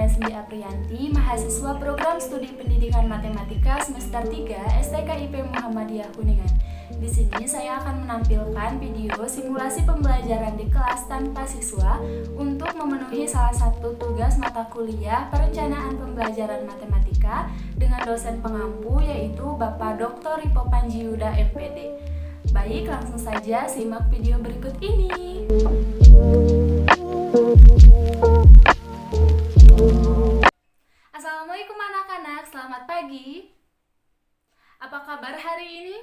saya Cindy Aprianti, mahasiswa program studi pendidikan matematika semester 3 STKIP Muhammadiyah Kuningan. Di sini saya akan menampilkan video simulasi pembelajaran di kelas tanpa siswa untuk memenuhi salah satu tugas mata kuliah perencanaan pembelajaran matematika dengan dosen pengampu yaitu Bapak Dr. Ripo Panjiuda MPD. Baik, langsung saja simak video berikut ini. Assalamualaikum anak-anak, selamat pagi. Apa kabar hari ini?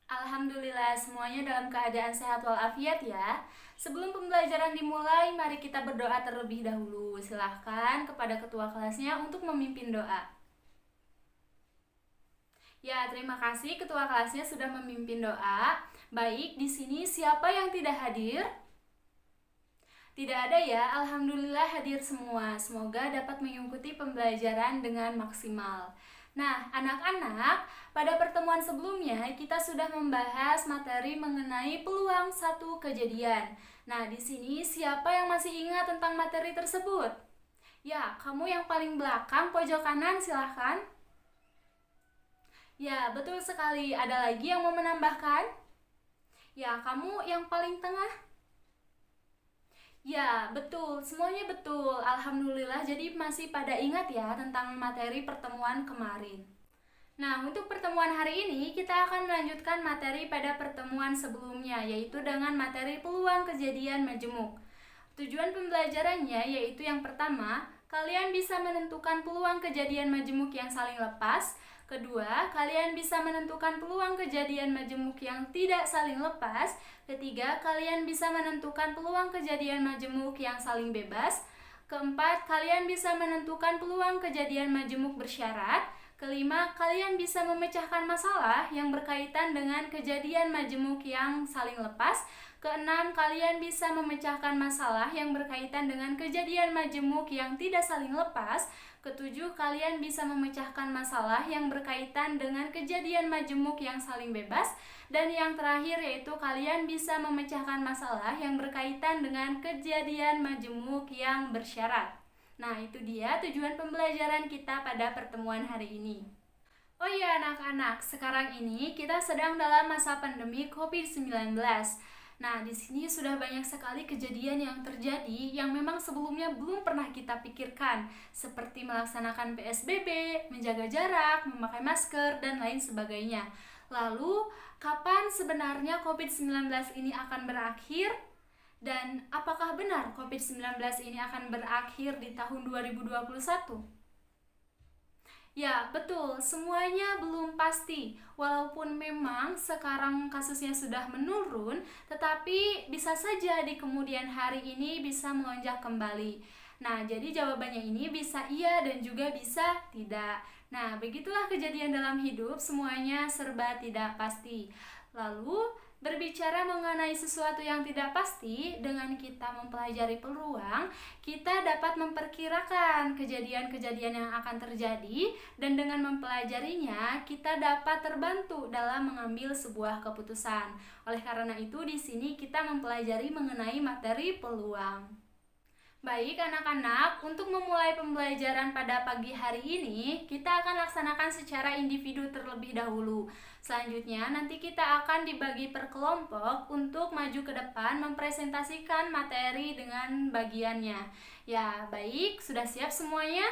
Alhamdulillah semuanya dalam keadaan sehat walafiat ya. Sebelum pembelajaran dimulai, mari kita berdoa terlebih dahulu. Silahkan kepada ketua kelasnya untuk memimpin doa. Ya, terima kasih ketua kelasnya sudah memimpin doa. Baik, di sini siapa yang tidak hadir? Tidak ada ya, alhamdulillah hadir semua. Semoga dapat mengikuti pembelajaran dengan maksimal. Nah, anak-anak, pada pertemuan sebelumnya kita sudah membahas materi mengenai peluang satu kejadian. Nah, di sini siapa yang masih ingat tentang materi tersebut? Ya, kamu yang paling belakang pojok kanan silahkan. Ya, betul sekali. Ada lagi yang mau menambahkan? Ya, kamu yang paling tengah. Ya, betul. Semuanya betul. Alhamdulillah, jadi masih pada ingat ya tentang materi pertemuan kemarin. Nah, untuk pertemuan hari ini kita akan melanjutkan materi pada pertemuan sebelumnya, yaitu dengan materi peluang kejadian majemuk. Tujuan pembelajarannya yaitu yang pertama, kalian bisa menentukan peluang kejadian majemuk yang saling lepas. Kedua, kalian bisa menentukan peluang kejadian majemuk yang tidak saling lepas. Ketiga, kalian bisa menentukan peluang kejadian majemuk yang saling bebas. Keempat, kalian bisa menentukan peluang kejadian majemuk bersyarat. Kelima, kalian bisa memecahkan masalah yang berkaitan dengan kejadian majemuk yang saling lepas. Keenam, kalian bisa memecahkan masalah yang berkaitan dengan kejadian majemuk yang tidak saling lepas. Ketujuh, kalian bisa memecahkan masalah yang berkaitan dengan kejadian majemuk yang saling bebas. Dan yang terakhir yaitu kalian bisa memecahkan masalah yang berkaitan dengan kejadian majemuk yang bersyarat. Nah, itu dia tujuan pembelajaran kita pada pertemuan hari ini. Oh iya anak-anak, sekarang ini kita sedang dalam masa pandemi COVID-19. Nah, di sini sudah banyak sekali kejadian yang terjadi yang memang sebelumnya belum pernah kita pikirkan, seperti melaksanakan PSBB, menjaga jarak, memakai masker, dan lain sebagainya. Lalu, kapan sebenarnya COVID-19 ini akan berakhir? Dan apakah benar COVID-19 ini akan berakhir di tahun 2021? Ya, betul. Semuanya belum pasti. Walaupun memang sekarang kasusnya sudah menurun, tetapi bisa saja di kemudian hari ini bisa melonjak kembali. Nah, jadi jawabannya ini bisa iya dan juga bisa tidak. Nah, begitulah kejadian dalam hidup, semuanya serba tidak pasti. Lalu, berbicara mengenai sesuatu yang tidak pasti, dengan kita mempelajari peluang, kita dapat memperkirakan kejadian-kejadian yang akan terjadi, dan dengan mempelajarinya, kita dapat terbantu dalam mengambil sebuah keputusan. Oleh karena itu, di sini kita mempelajari mengenai materi peluang. Baik anak-anak, untuk memulai pembelajaran pada pagi hari ini, kita akan laksanakan secara individu terlebih dahulu. Selanjutnya, nanti kita akan dibagi per kelompok untuk maju ke depan mempresentasikan materi dengan bagiannya. Ya, baik, sudah siap semuanya?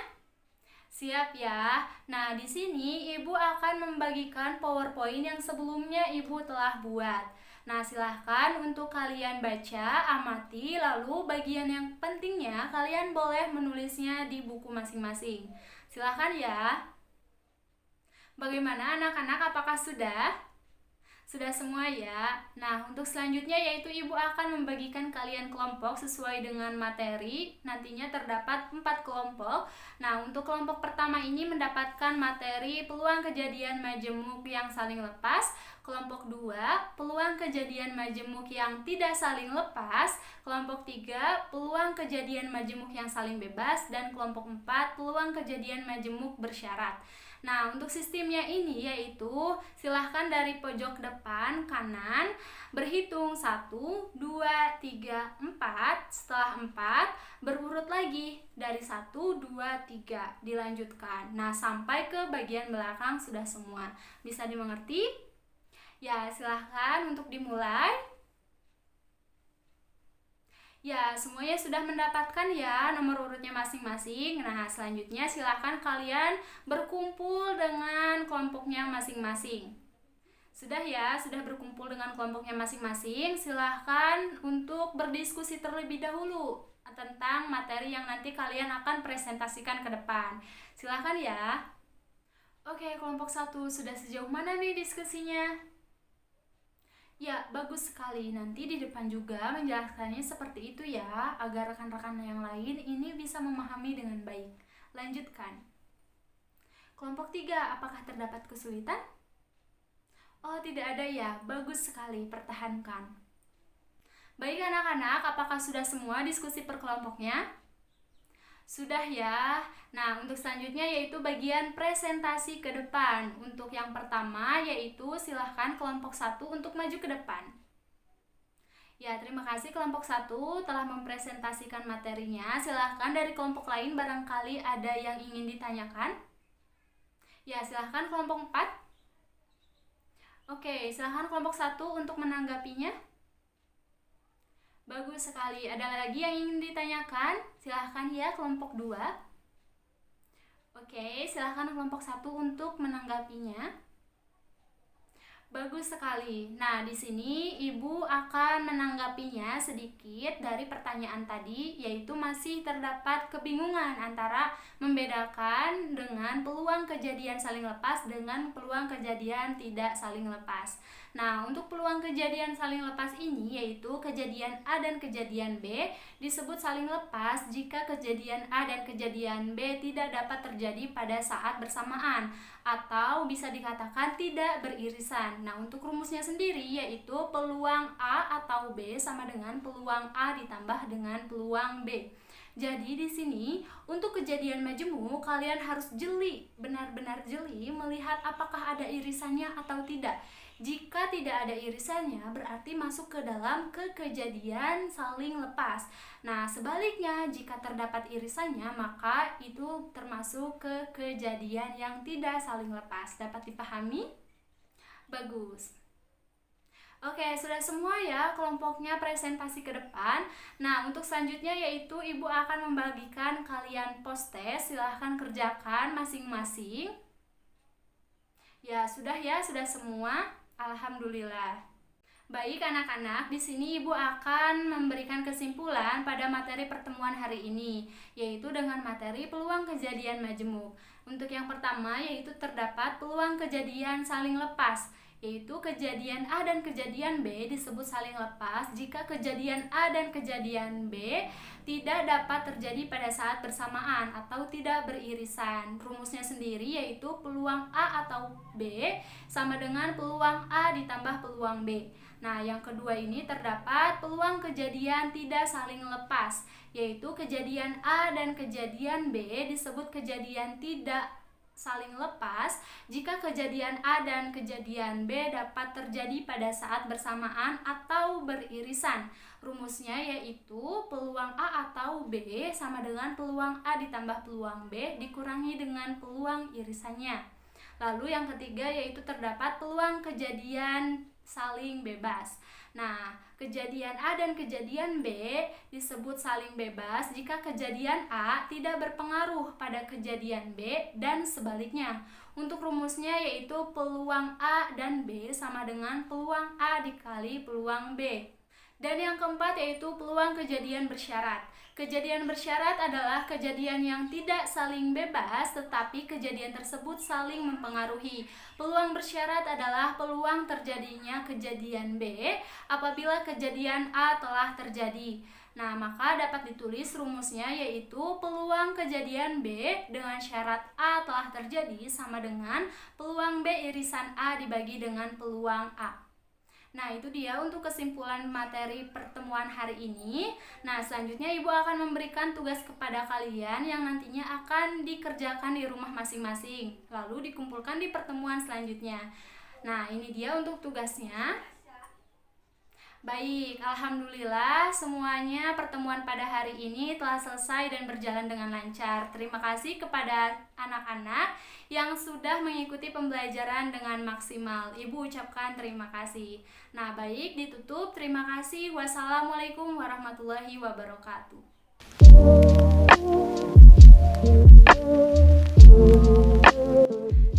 Siap ya. Nah, di sini Ibu akan membagikan PowerPoint yang sebelumnya Ibu telah buat. Nah, silahkan untuk kalian baca, amati, lalu bagian yang pentingnya kalian boleh menulisnya di buku masing-masing. Silahkan ya. Bagaimana anak-anak, apakah sudah? Sudah semua ya. Nah, untuk selanjutnya yaitu Ibu akan membagikan kalian kelompok sesuai dengan materi. Nantinya terdapat 4 kelompok. Nah, untuk kelompok pertama ini mendapatkan materi peluang kejadian majemuk yang saling lepas. Kelompok 2, peluang kejadian majemuk yang tidak saling lepas. Kelompok 3, peluang kejadian majemuk yang saling bebas. Dan kelompok 4, peluang kejadian majemuk bersyarat. Nah, untuk sistemnya ini yaitu silahkan dari pojok depan kanan berhitung 1, 2, 3, 4. Setelah 4 berurut lagi dari 1, 2, 3 dilanjutkan. Nah, sampai ke bagian belakang sudah semua. Bisa dimengerti? Ya, silahkan untuk dimulai. Ya, semuanya sudah mendapatkan ya nomor urutnya masing-masing. Nah, selanjutnya silahkan kalian berkumpul dengan kelompoknya masing-masing. Sudah ya, sudah berkumpul dengan kelompoknya masing-masing. Silahkan untuk berdiskusi terlebih dahulu tentang materi yang nanti kalian akan presentasikan ke depan. Silahkan ya. Oke, kelompok 1 sudah sejauh mana nih diskusinya? Ya, bagus sekali. Nanti di depan juga menjelaskannya seperti itu ya, agar rekan-rekan yang lain ini bisa memahami dengan baik. Lanjutkan. Kelompok 3, apakah terdapat kesulitan? Oh, tidak ada ya. Bagus sekali, pertahankan. Baik anak-anak, apakah sudah semua diskusi per kelompoknya? Sudah ya. Nah, untuk selanjutnya yaitu bagian presentasi ke depan. Untuk yang pertama yaitu silahkan kelompok 1 untuk maju ke depan. Ya, terima kasih kelompok 1 telah mempresentasikan materinya. Silahkan dari kelompok lain barangkali ada yang ingin ditanyakan. Ya, silahkan kelompok 4. Oke, silahkan kelompok 1 untuk menanggapinya. Bagus sekali. Ada lagi yang ingin ditanyakan? Silahkan ya kelompok 2. Oke, silahkan kelompok 1 untuk menanggapinya. Bagus sekali. Nah, di sini Ibu akan menanggapinya sedikit dari pertanyaan tadi, yaitu masih terdapat kebingungan antara membedakan dengan peluang kejadian saling lepas dengan peluang kejadian tidak saling lepas. Nah, untuk peluang kejadian saling lepas ini yaitu kejadian A dan kejadian B disebut saling lepas jika kejadian A dan kejadian B tidak dapat terjadi pada saat bersamaan atau bisa dikatakan tidak beririsan. Nah, untuk rumusnya sendiri yaitu peluang A atau B sama dengan peluang A ditambah dengan peluang B. Jadi di sini untuk kejadian majemuk kalian harus jeli, benar-benar jeli melihat apakah ada irisannya atau tidak. Jika tidak ada irisannya berarti masuk ke dalam kejadian saling lepas. Nah, sebaliknya jika terdapat irisannya maka itu termasuk ke kejadian yang tidak saling lepas. Dapat dipahami? Bagus. Oke, sudah semua ya kelompoknya presentasi ke depan. Nah, untuk selanjutnya yaitu Ibu akan membagikan kalian post-test. Silahkan kerjakan masing-masing. Ya, sudah semua. Alhamdulillah. Baik anak-anak, di sini Ibu akan memberikan kesimpulan pada materi pertemuan hari ini, yaitu dengan materi peluang kejadian majemuk. Untuk yang pertama yaitu terdapat peluang kejadian saling lepas, yaitu kejadian A dan kejadian B disebut saling lepas jika kejadian A dan kejadian B tidak dapat terjadi pada saat bersamaan atau tidak beririsan. Rumusnya sendiri yaitu peluang A atau B sama dengan peluang A ditambah peluang B. Nah, yang kedua ini terdapat peluang kejadian tidak saling lepas, yaitu kejadian A dan kejadian B disebut kejadian tidak saling lepas jika kejadian A dan kejadian B dapat terjadi pada saat bersamaan atau beririsan. Rumusnya yaitu peluang A atau B sama dengan peluang A ditambah peluang B dikurangi dengan peluang irisannya. Lalu yang ketiga yaitu terdapat peluang kejadian saling bebas. Nah, kejadian A dan kejadian B disebut saling bebas jika kejadian A tidak berpengaruh pada kejadian B dan sebaliknya. Untuk rumusnya yaitu peluang A dan B sama dengan peluang A dikali peluang B. Dan yang keempat yaitu peluang kejadian bersyarat. Kejadian bersyarat adalah kejadian yang tidak saling bebas tetapi kejadian tersebut saling mempengaruhi. Peluang bersyarat adalah peluang terjadinya kejadian B apabila kejadian A telah terjadi. Nah, maka dapat ditulis rumusnya yaitu peluang kejadian B dengan syarat A telah terjadi sama dengan peluang B irisan A dibagi dengan peluang A. Nah, itu dia untuk kesimpulan materi pertemuan hari ini. Nah, selanjutnya Ibu akan memberikan tugas kepada kalian yang nantinya akan dikerjakan di rumah masing-masing, lalu dikumpulkan di pertemuan selanjutnya. Nah, ini dia untuk tugasnya. Baik, alhamdulillah semuanya pertemuan pada hari ini telah selesai dan berjalan dengan lancar. Terima kasih kepada anak-anak yang sudah mengikuti pembelajaran dengan maksimal. Ibu ucapkan terima kasih. Nah, baik, ditutup. Terima kasih. Wassalamualaikum warahmatullahi wabarakatuh.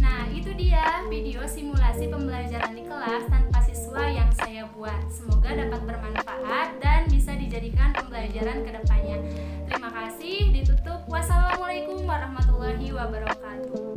Nah, itu dia video simulasi pembelajaran di kelas tanpa siswa yang saya buat. Semoga dapat bermanfaat dan bisa dijadikan pembelajaran ke depannya. Terima kasih, ditutup. Wassalamualaikum warahmatullahi wabarakatuh.